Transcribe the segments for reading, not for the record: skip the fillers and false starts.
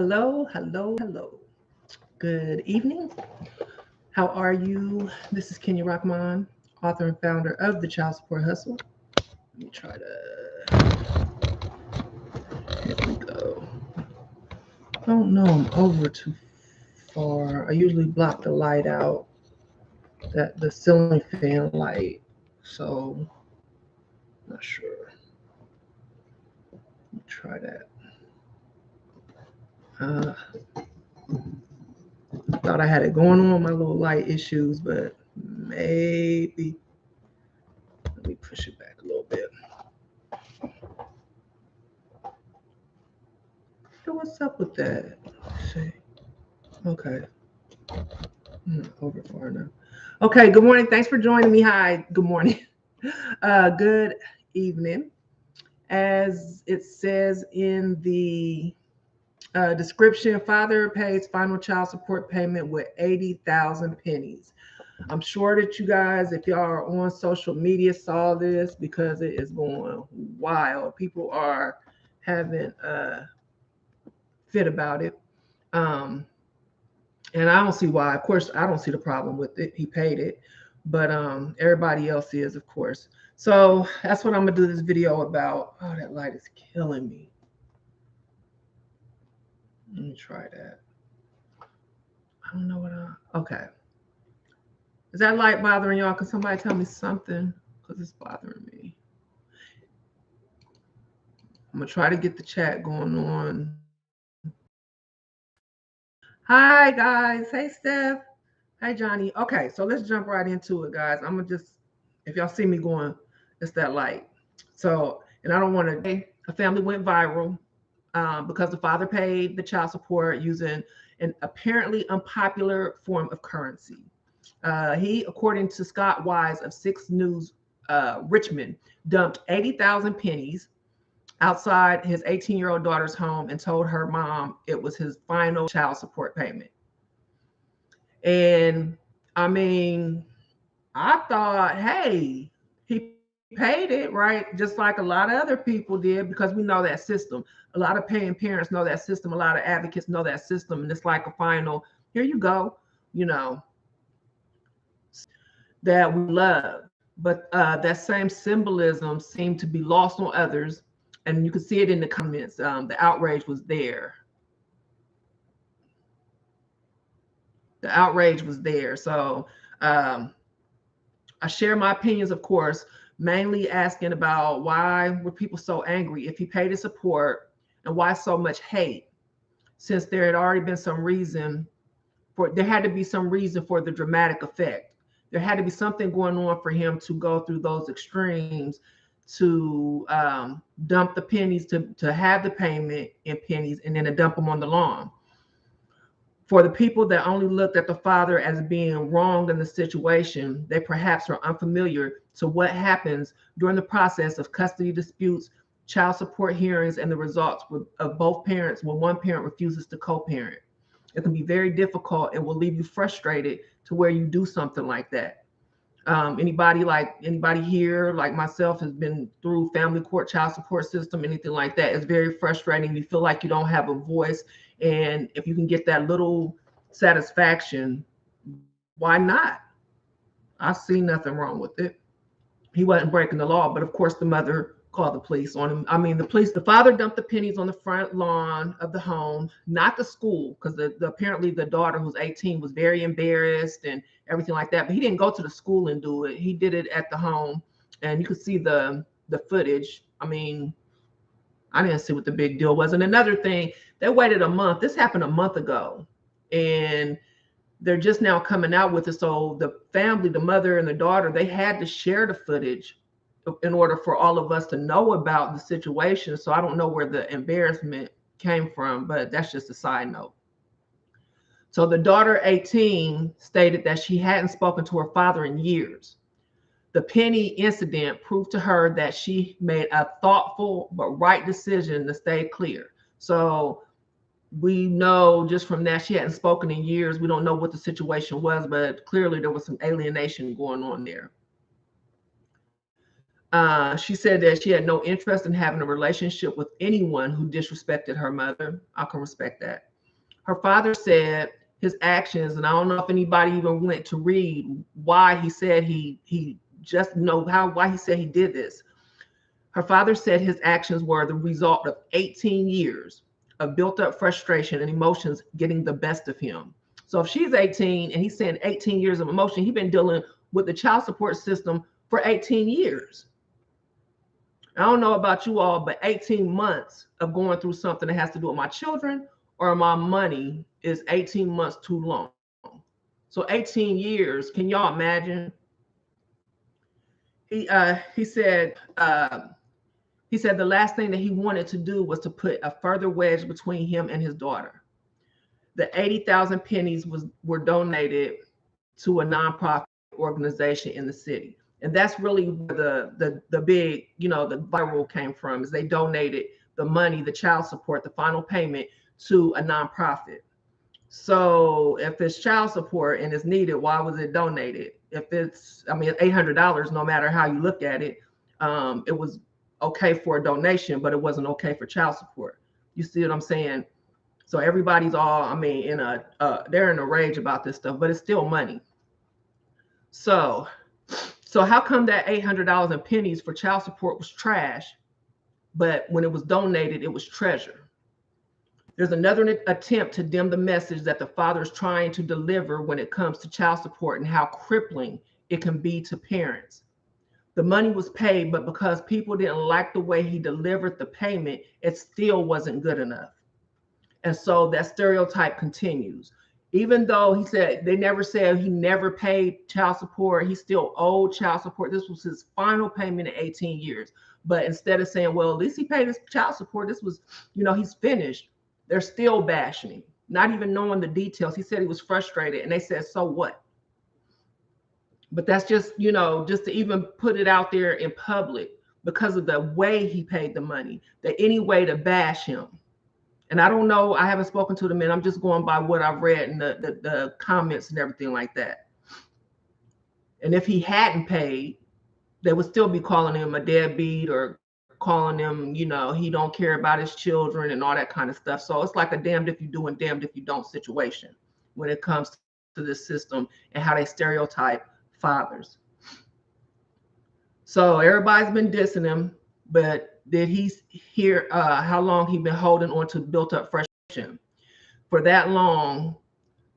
Hello, hello, hello. Good evening. How are you? This is Rahmaan, author and founder of the Child Support Hustle. Let me try to. Here we go. Oh no, I'm over too far. I usually block the light out, the ceiling fan light. So, not sure. Let me try that. Uh, thought I had it going on, my little light issues, but maybe. Let me push it back a little bit. So what's up with that? Let's see. Okay. Over far enough. Okay, good morning. Thanks for joining me. Hi, good morning. Good evening. As it says in the description, father pays final child support payment with 80,000 pennies. I'm sure that you guys, if y'all are on social media, saw this because it is going wild. People are having a fit about it. And I don't see why. Of course, I don't see the problem with it. He paid it, but everybody else is, of course. So that's what I'm gonna do this video about. Oh, that light is killing me. Let me try that. I don't know what okay. Is that light bothering y'all? Can somebody tell me something? Because it's bothering me. I'm gonna try to get the chat going on. Hi guys. Hey Steph. Hi Johnny. Okay, so let's jump right into it, guys. I'm gonna just, if y'all see me going, it's that light. So, and I don't want to. A family went viral because the father paid the child support using an apparently unpopular form of currency. He, according to Scott Wise of 6 News Richmond, dumped 80,000 pennies outside his 18-year-old daughter's home and told her mom it was his final child support payment. And I mean, I thought, hey, he paid it, right? Just like a lot of other people did, because we know that system. A lot of paying parents know that system. A lot of advocates know that system. And it's like a final, here you go, that we love. But that same symbolism seemed to be lost on others. And you could see it in the comments. The outrage was there. The outrage was there. So I share my opinions, of course, mainly asking about why were people so angry if he paid his support, and why so much hate, since there had already been some reason there had to be some reason for the dramatic effect. There had to be something going on for him to go through those extremes, to dump the pennies, to have the payment in pennies, and then to dump them on the lawn. For the people that only looked at the father as being wrong in the situation, they perhaps are unfamiliar to what happens during the process of custody disputes, child support hearings, and the results of both parents when one parent refuses to co-parent. It can be very difficult and will leave you frustrated to where you do something like that. Anybody here, like myself, has been through family court, child support system, anything like that. It's very frustrating. You feel like you don't have a voice. And if you can get that little satisfaction, why not? I see nothing wrong with it. He wasn't breaking the law, but of course the mother called the police on him. I mean, the father dumped the pennies on the front lawn of the home, not the school, because apparently the daughter, who's 18, was very embarrassed and everything like that. But he didn't go to the school and do it. He did it at the home, and you could see the footage. I mean, I didn't see what the big deal was. And another thing, they waited a month. This happened a month ago, and they're just now coming out with it. So the family, the mother and the daughter, they had to share the footage in order for all of us to know about the situation. So I don't know where the embarrassment came from, but that's just a side note. So the daughter, 18, stated that she hadn't spoken to her father in years. The penny incident proved to her that she made a thoughtful but right decision to stay clear. So we know just from that she hadn't spoken in years. We don't know what the situation was, but clearly there was some alienation going on there. She said that she had no interest in having a relationship with anyone who disrespected her mother. I can respect that. Her father said his actions, and I don't know if anybody even went to read why he said he just know how why he said he did this. Her father said his actions were the result of 18 years of built up frustration and emotions getting the best of him. So if she's 18 and he's saying 18 years of emotion, he's been dealing with the child support system for 18 years. I don't know about you all, but 18 months of going through something that has to do with my children or my money is 18 months too long. So 18 years, can y'all imagine? He said the last thing that he wanted to do was to put a further wedge between him and his daughter. The 80,000 pennies were donated to a nonprofit organization in the city. And that's really where the big, the viral came from, is they donated the money, the child support, the final payment to a nonprofit. So if it's child support and it's needed, why was it donated? If it's, $800, no matter how you look at it, it was okay for a donation, but it wasn't okay for child support. You see what I'm saying? So everybody's all, they're in a rage about this stuff, but it's still money. So how come that $800 in pennies for child support was trash, but when it was donated, it was treasure? There's another attempt to dim the message that the father is trying to deliver when it comes to child support and how crippling it can be to parents. The money was paid, but because people didn't like the way he delivered the payment, it still wasn't good enough. And so that stereotype continues. Even though he said, they never said he never paid child support, he still owed child support. This was his final payment in 18 years. But instead of saying, well, at least he paid his child support, this was, he's finished, they're still bashing him, not even knowing the details. He said he was frustrated, and they said, so what? But that's just, just to even put it out there in public because of the way he paid the money, that any way to bash him. And I don't know, I haven't spoken to the men. I'm just going by what I've read in the comments and everything like that. And if he hadn't paid, they would still be calling him a deadbeat or calling him, he don't care about his children and all that kind of stuff. So it's like a damned if you do and damned if you don't situation when it comes to this system and how they stereotype fathers. So everybody's been dissing him, but did he hear how long he been holding on to built up frustration for that long?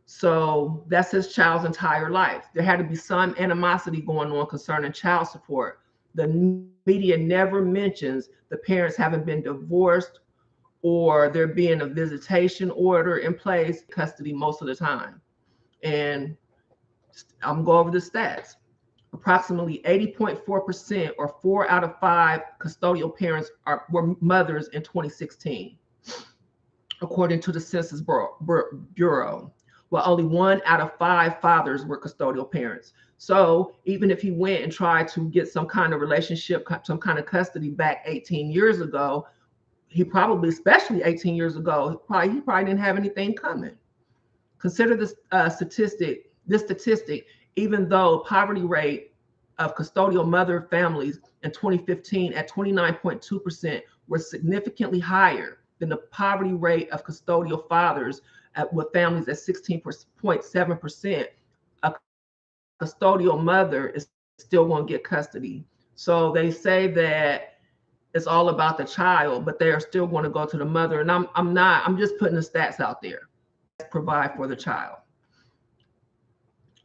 So that's his child's entire life. There had to be some animosity going on concerning child support. The media never mentions the parents having been divorced or there being a visitation order in place, custody most of the time. And I'm going over the stats. Approximately 80.4% or 4 out of 5 custodial parents were mothers in 2016, according to the Census Bureau, while only 1 out of 5 fathers were custodial parents. So even if he went and tried to get some kind of relationship, some kind of custody back 18 years ago, he probably, especially 18 years ago, he probably didn't have anything coming. Consider this statistic, even though poverty rate of custodial mother families in 2015 at 29.2% were significantly higher than the poverty rate of custodial fathers with families at 16.7%, a custodial mother is still going to get custody. So they say that it's all about the child, but they are still going to go to the mother. And I'm just putting the stats out there. Provide for the child.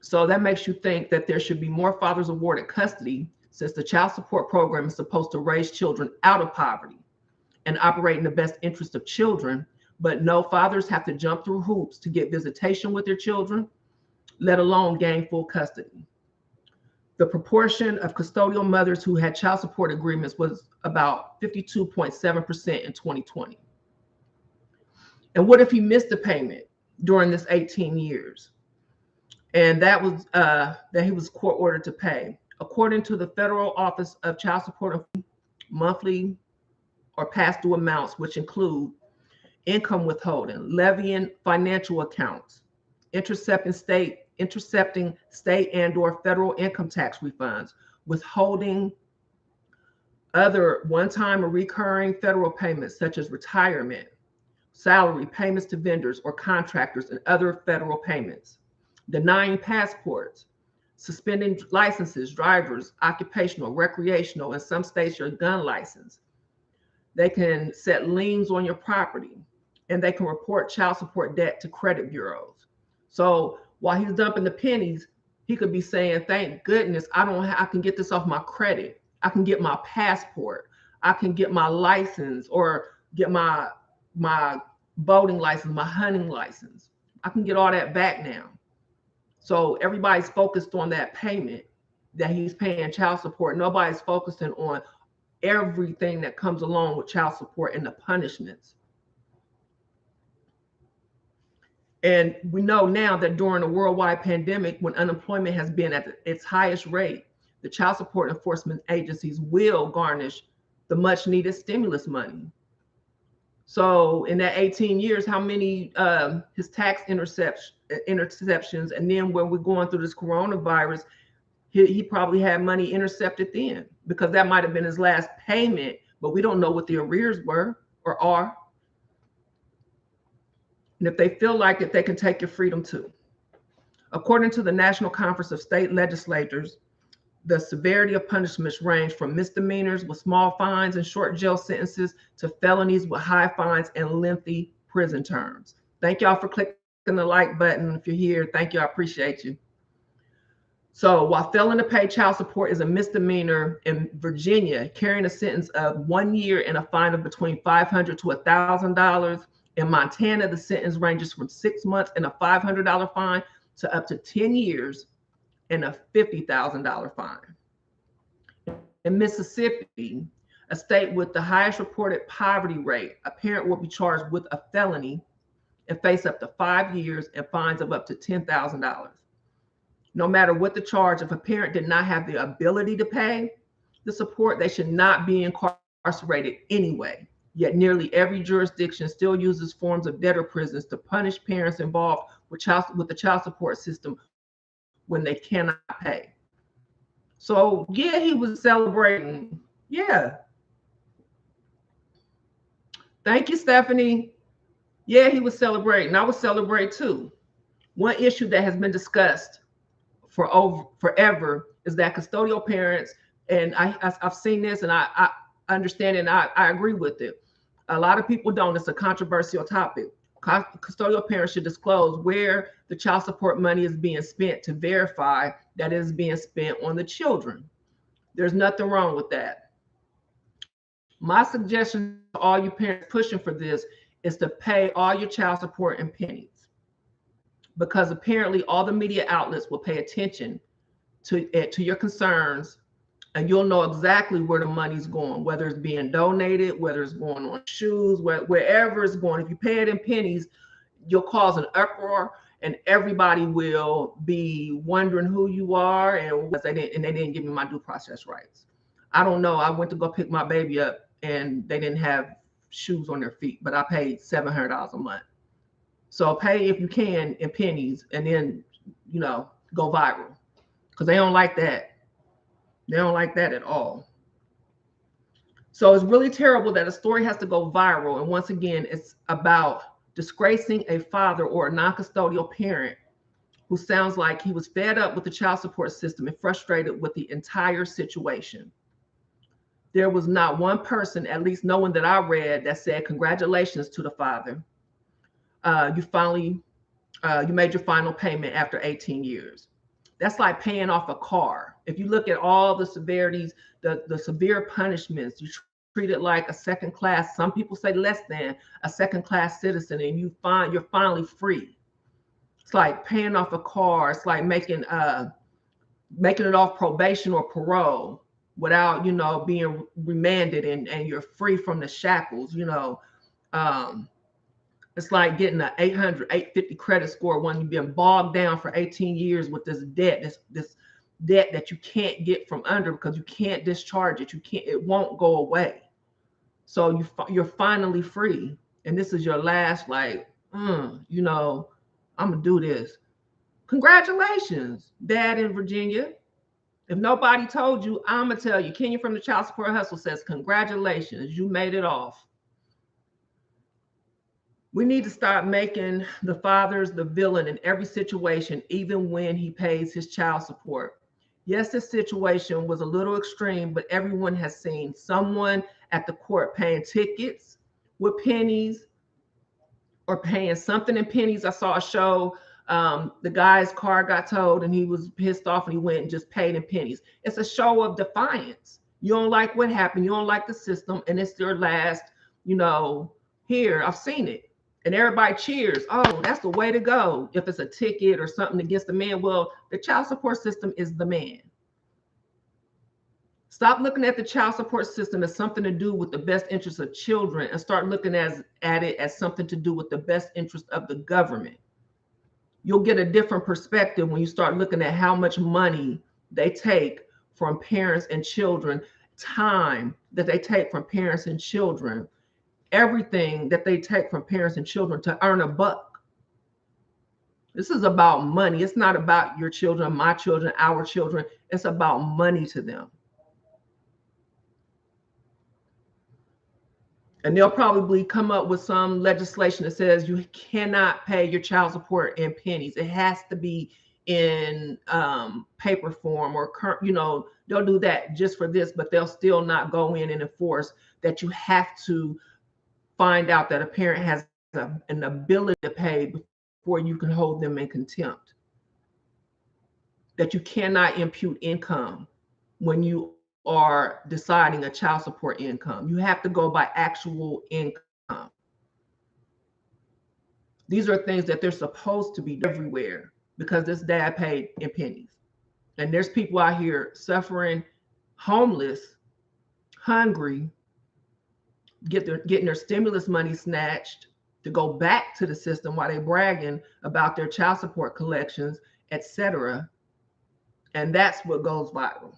So that makes you think that there should be more fathers awarded custody, since the child support program is supposed to raise children out of poverty and operate in the best interest of children. But no, fathers have to jump through hoops to get visitation with their children, let alone gain full custody. The proportion of custodial mothers who had child support agreements was about 52.7% in 2020. And what if he missed a payment during this 18 years? And that was that he was court ordered to pay. According to the Federal Office of Child Support, monthly or past due amounts, which include income withholding, levying financial accounts, intercepting state and or federal income tax refunds, withholding other one-time or recurring federal payments such as retirement, salary, payments to vendors or contractors, and other federal payments. Denying passports, suspending licenses, drivers, occupational, recreational, in some states your gun license. They can set liens on your property, and they can report child support debt to credit bureaus. So while he's dumping the pennies, he could be saying, "Thank goodness I can get this off my credit. I can get my passport. I can get my license or get my boating license, my hunting license. I can get all that back now." So everybody's focused on that payment that he's paying child support. Nobody's focusing on everything that comes along with child support and the punishments. And we know now that during a worldwide pandemic, when unemployment has been at its highest rate, the child support enforcement agencies will garnish the much needed stimulus money. So in that 18 years, how many his tax interceptions, and then when we're going through this coronavirus, he probably had money intercepted then, because that might have been his last payment, but we don't know what the arrears were or are. And if they feel like it, they can take your freedom too. According to the National Conference of State Legislators, the severity of punishments range from misdemeanors with small fines and short jail sentences to felonies with high fines and lengthy prison terms. Thank y'all for clicking the like button. If you're here, thank you. I appreciate you. So while failing to pay child support is a misdemeanor in Virginia, carrying a sentence of 1 year and a fine of between $500 to $1,000. In Montana, the sentence ranges from 6 months and a $500 fine to up to 10 years and a $50,000 fine. In Mississippi, a state with the highest reported poverty rate, a parent will be charged with a felony and face up to 5 years and fines of up to $10,000. No matter what the charge, if a parent did not have the ability to pay the support, they should not be incarcerated anyway. Yet nearly every jurisdiction still uses forms of debtor prisons to punish parents involved with the child support system when they cannot pay. So yeah, he was celebrating. Yeah. Thank you, Stephanie. Yeah, he was celebrating. I was celebrating too. One issue that has been discussed forever is that custodial parents, and I've seen this and I understand it and I agree with it. A lot of people don't. It's a controversial topic. Custodial parents should disclose where the child support money is being spent to verify that it is being spent on the children. There's nothing wrong with that. My suggestion to all you parents pushing for this is to pay all your child support in pennies, because apparently all the media outlets will pay attention to your concerns, and you'll know exactly where the money's going, whether it's being donated, whether it's going on shoes, wherever it's going. If you pay it in pennies, you'll cause an uproar, and everybody will be wondering who you are, and they didn't give me my due process rights. I don't know. I went to go pick my baby up, and they didn't have shoes on their feet, but I paid $700 a month. So pay if you can in pennies, and then go viral, because they don't like that. They don't like that at all. So it's really terrible that a story has to go viral. And once again, it's about disgracing a father or a non-custodial parent who sounds like he was fed up with the child support system and frustrated with the entire situation. There was not one person, at least no one that I read, that said congratulations to the father. You made your final payment after 18 years. That's like paying off a car. If you look at all the severities, the severe punishments, you treat it like a second class, some people say less than a second class citizen, and you're finally free. It's like paying off a car. It's like making it off probation or parole without, being remanded, and you're free from the shackles, It's like getting an 800, 850 credit score when you've been bogged down for 18 years with this debt, this debt that you can't get from under because you can't discharge it. It won't go away. So you're finally free. And this is your last, I'm gonna do this. Congratulations, Dad in Virginia. If nobody told you, I'm gonna tell you. Kenya from the Child Support Hustle says, congratulations, you made it off. We need to start making the fathers the villain in every situation, even when he pays his child support. Yes, this situation was a little extreme, but everyone has seen someone at the court paying tickets with pennies or paying something in pennies. I saw a show. The guy's car got towed and he was pissed off and he went and just paid in pennies. It's a show of defiance. You don't like what happened. You don't like the system, and it's your last, here. I've seen it. And everybody cheers. Oh, that's the way to go. If it's a ticket or something against the man, well, the child support system is the man. Stop looking at the child support system as something to do with the best interest of children and start looking at it as something to do with the best interest of the government. You'll get a different perspective when you start looking at how much money they take from parents and children, time that they take from parents and children, everything that they take from parents and children to earn a buck. This is about money. It's not about your children, my children, our children. It's about money to them. And they'll probably come up with some legislation that says you cannot pay your child support in pennies. It has to be in paper form or current, they'll do that just for this, but they'll still not go in and enforce that you have to find out that a parent has an ability to pay before you can hold them in contempt. That you cannot impute income when you are deciding a child support income. You have to go by actual income. These are things that they're supposed to be everywhere because this dad paid in pennies. And there's people out here suffering, homeless, hungry, getting their stimulus money snatched to go back to the system while they're bragging about their child support collections, etc. And that's what goes viral.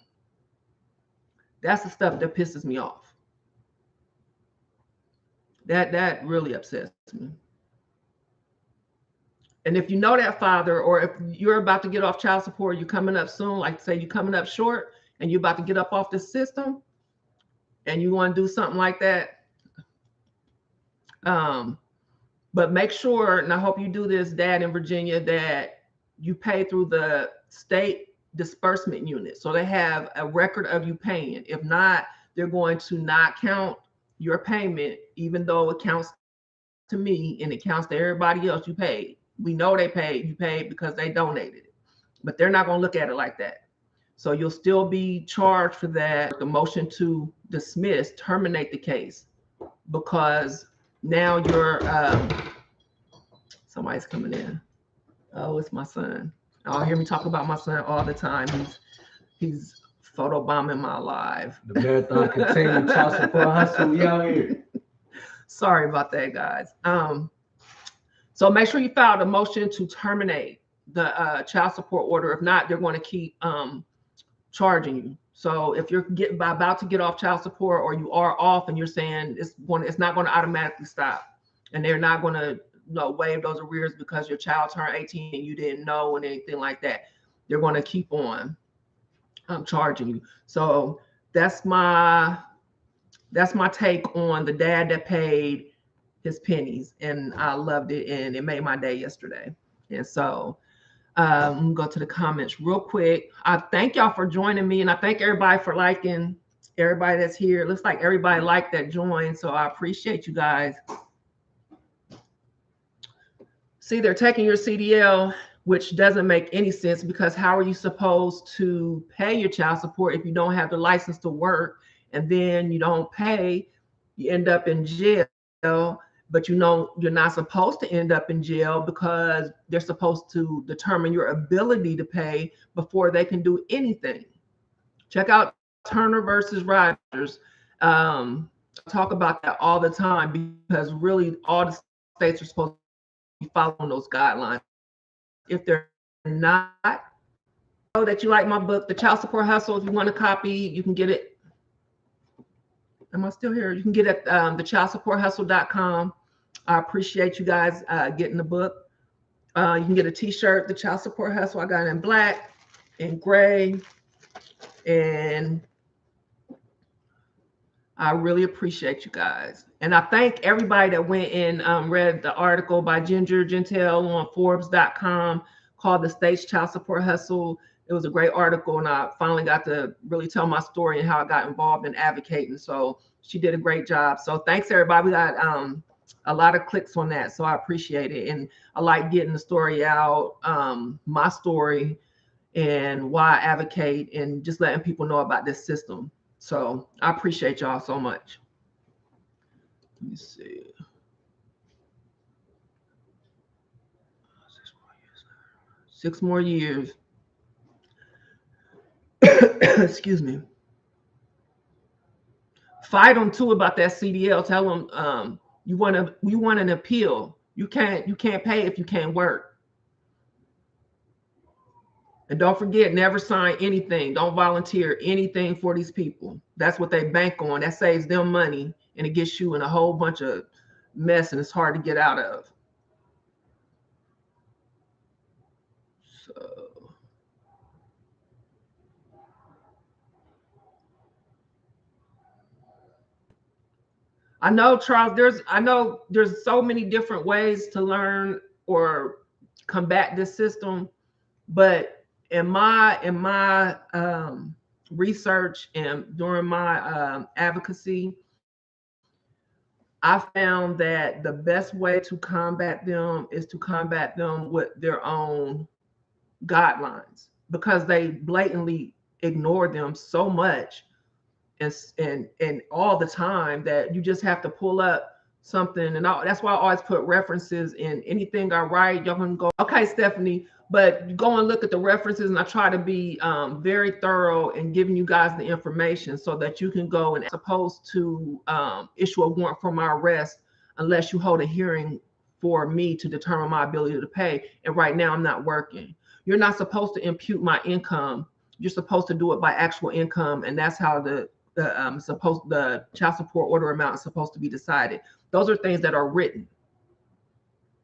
That's the stuff that pisses me off. That really upsets me. And if you know that father, or if you're about to get off child support, you're coming up soon, like say you're coming up short and you're about to get up off the system and you want to do something like that. But make sure, and I hope you do this, Dad in Virginia, that you pay through the state disbursement unit. So they have a record of you paying. If not, they're going to not count your payment, even though it counts to me and it counts to everybody else you paid. We know they paid. You paid because they donated it. But they're not going to look at it like that. So you'll still be charged for that. The motion to dismiss, terminate the case, because now you're somebody's coming in. Oh, it's my son. I'll hear me talk about my son all the time. He's photobombing my live. The marathon continued. Child support hustle. We out here. Sorry about that, guys. So make sure you file a motion to terminate the child support order. If not, they're going to keep charging you. So if you're about to get off child support, or you are off and you're saying it's not going to automatically stop, and they're not going to waive those arrears because your child turned 18 and you didn't know and anything like that, they're going to keep on charging you. So that's my take on the dad that paid his pennies, and I loved it, and it made my day yesterday. And so I'm gonna go to the comments real quick. I thank y'all for joining me, and I thank everybody for liking, everybody that's here. It looks like everybody liked that join, so I appreciate you guys. See, they're taking your CDL, which doesn't make any sense, because how are you supposed to pay your child support if you don't have the license to work, and then you don't pay, you end up in jail? But you're not supposed to end up in jail, because they're supposed to determine your ability to pay before they can do anything. Check out Turner versus Rogers. Talk about that all the time, because really all the states are supposed to be following those guidelines. If they're not, know that you like my book, The Child Support Hustle. If you want a copy, you can get it. Am I still here? You can get it at thechildsupporthustle.com. I appreciate you guys getting the book. You can get a t-shirt, The Child Support Hustle. I got it in black and gray, and I really appreciate you guys. And I thank everybody that went and read the article by Ginger Gentile on Forbes.com called The State's Child Support Hustle. It was a great article, and I finally got to really tell my story and how I got involved in advocating. So she did a great job. So thanks, everybody. We got a lot of clicks on that, so I appreciate it. And I like getting the story out, my story, and why I advocate, and just letting people know about this system. So I appreciate y'all so much. Let me see. 6 more years. Excuse me. Fight them too about that CDL. Tell them you want an appeal. You can't pay if you can't work. And don't forget, never sign anything. Don't volunteer anything for these people. That's what they bank on. That saves them money, and it gets you in a whole bunch of mess, and it's hard to get out of. So I know, Charles, there's so many different ways to learn or combat this system, but in my research and during my advocacy, I found that the best way to combat them is to combat them with their own guidelines, because they blatantly ignore them so much and all the time that you just have to pull up something. And that's why I always put references in anything I write. Y'all can go, okay, Stephanie, but you go and look at the references, and I try to be very thorough in giving you guys the information so that you can go and supposed to issue a warrant for my arrest unless you hold a hearing for me to determine my ability to pay. And right now I'm not working. You're not supposed to impute my income. You're supposed to do it by actual income, and that's how the child support order amount is supposed to be decided. Those are things that are written.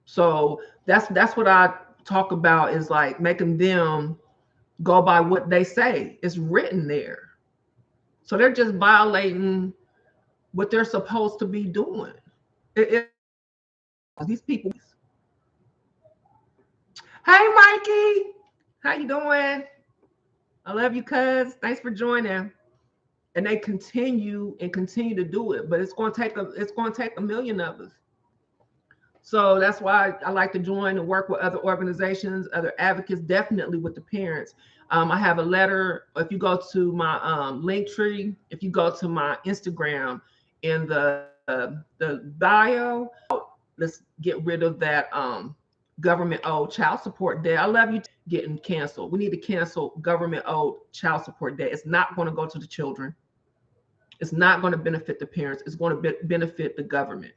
So that's what I talk about, is like making them go by what they say. It's written there. So they're just violating what they're supposed to be doing. These people. Hey, Mikey, how you doing? I love you, cuz. Thanks for joining. And they continue to do it, but it's going to take a million of us. So that's why I like to join and work with other organizations, other advocates, definitely with the parents. I have a letter. If you go to my link tree, if you go to my Instagram, in the bio, let's get rid of that government owed child support debt. I love you. Getting canceled. We need to cancel government owed child support debt. It's not going to go to the children. It's not going to benefit the parents. It's going to benefit the government.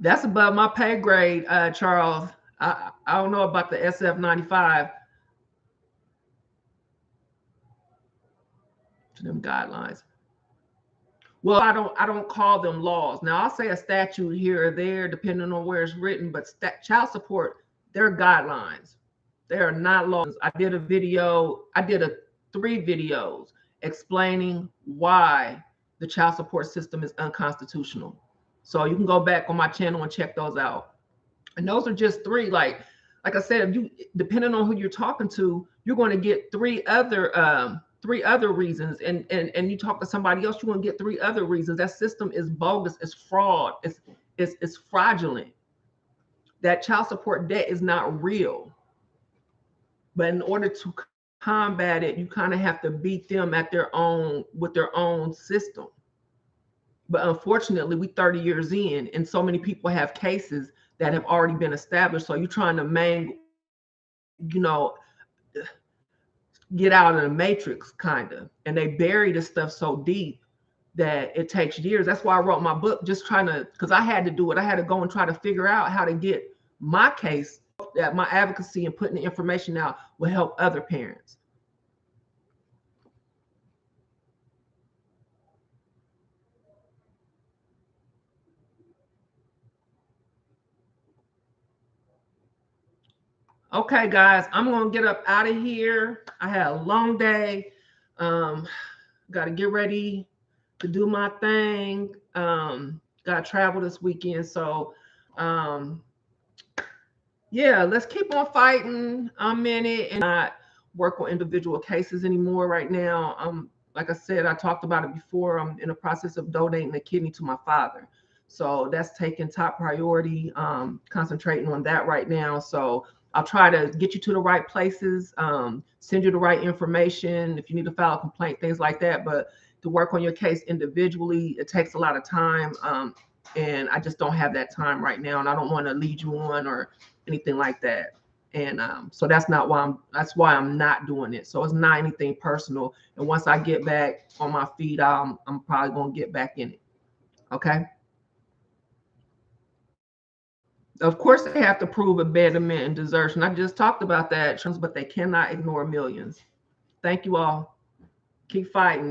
That's above my pay grade, Charles. I don't know about the SF95. To them guidelines. Well, I don't call them laws. Now I'll say a statute here or there, depending on where it's written, but child support, they're guidelines. They are not laws. I did 3 videos explaining why the child support system is unconstitutional. So you can go back on my channel and check those out. And those are just 3. Like I said, if you, depending on who you're talking to, you're going to get 3 other reasons. And you talk to somebody else, you're going to get 3 other reasons. That system is bogus. It's fraud. It's fraudulent. That child support debt is not real. But in order to combat it, you kind of have to beat them with their own system. But unfortunately, we 30 years in, and so many people have cases that have already been established. So you're trying to get out of the matrix, kind of. And they bury this stuff so deep that it takes years. That's why I wrote my book, just trying to, because I had to do it. I had to go and try to figure out how to get my case, that my advocacy and putting the information out will help other parents. Okay, guys, I'm gonna get up out of here. I had a long day. Um, got to get ready to do my thing. Got to travel this weekend, so um, yeah, let's keep on fighting. I'm in it and not work on individual cases anymore right now. Like I said, I talked about it before. I'm in the process of donating a kidney to my father. So that's taking top priority, concentrating on that right now. So I'll try to get you to the right places, send you the right information if you need to file a complaint, things like that. But to work on your case individually, it takes a lot of time. And I just don't have that time right now. And I don't want to lead you on or anything like that. And so that's why I'm not doing it. So it's not anything personal. And once I get back on my feet, I'm probably gonna get back in it. Okay. Of course, they have to prove abandonment and desertion. I just talked about that, but they cannot ignore millions. Thank you all. Keep fighting.